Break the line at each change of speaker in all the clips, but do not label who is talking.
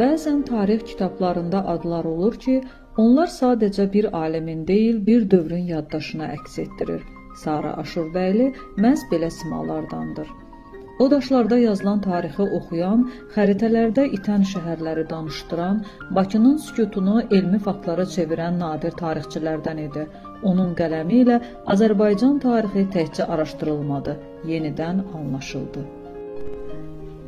Bəzən tarix kitablarında adlar olur ki, onlar sadəcə bir aləmin deyil, bir dövrün yaddaşına əks etdirir. Sara Aşurbəyli məhz belə simalardandır. O daşlarda yazılan tarixi oxuyan, xəritələrdə itən şəhərləri danışdıran, Bakının sükutunu elmi faktlara çevirən nadir tarixçilərdən idi. Onun qələmi ilə Azərbaycan tarixi təkcə araşdırılmadı, yenidən anlaşıldı.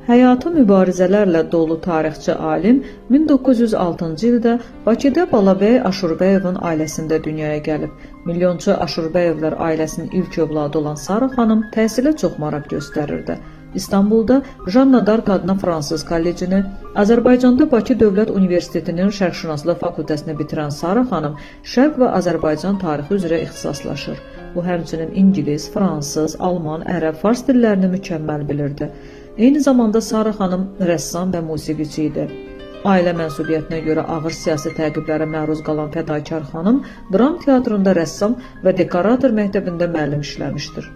Həyatı mübarizələrlə dolu tarixçi alim 1906-cı ildə Bakıda Balabəy Aşurbəyevin ailəsində dünyaya gəlib. Milyonçu Aşurbəyevlər ailəsinin ilk övladı olan Sara xanım təhsilə çox maraq göstərirdi. İstanbulda Janna Dark adına fransız kollecini, Azərbaycanda Bakı Dövlət Universitetinin Şərqşünaslıq fakültəsini bitirən Sara xanım Şərq və Azərbaycan tarixi üzrə ixtisaslaşır. O həmçinin ingilis, fransız, alman, ərəb, fars dillərini mükəmməl bilirdi. Eyni zamanda Sara xanım rəssam və musiqiçi idi. Ailə mənsubiyyətinə görə ağır siyasi təqiblərə məruz qalan fədakar xanım dram teatrında rəssam və dekorator məktəbində müəllim işləmişdir.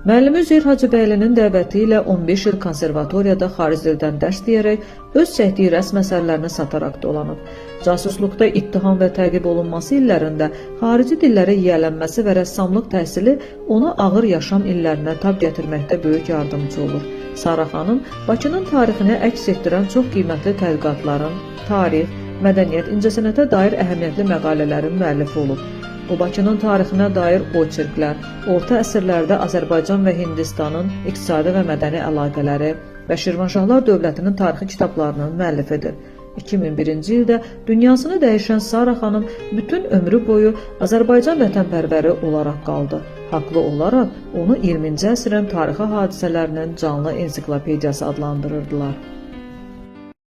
Müəllimi Üzeyir Hacıbəylinin dəvəti ilə 15 il konservatoriyada xarici dildən dərs deyərək öz çəkdiyi rəsm əsərlərini sataraq dolanıb. Casusluqda ittiham və təqib olunması illərində xarici dillərə yiyələnməsi və rəssamlıq təhsili ona ağır yaşam illərinə tab gətirməkdə böyük yardımcı olur. Sara xanım Bakının tarixini əks etdirən çox qiymətli tədqiqatların, tarix, mədəniyyət, incəsənətə dair əhəmiyyətli məqalələrin müəllifi olub. O, Bakının tarixinə dair oçerklər, orta əsrlərdə Azərbaycan və Hindistanın iqtisadi və mədəni əlaqələri və Şirvanşahlar dövlətinin tarixi kitablarının müəllifidir. 2001-ci ildə dünyasını dəyişən Sara xanım bütün ömrü boyu Azərbaycan vətənpərvəri olaraq qaldı. Haqlı olaraq onu 20-ci əsrin tarixi hadisələrinin canlı ensiklopediyası adlandırırdılar.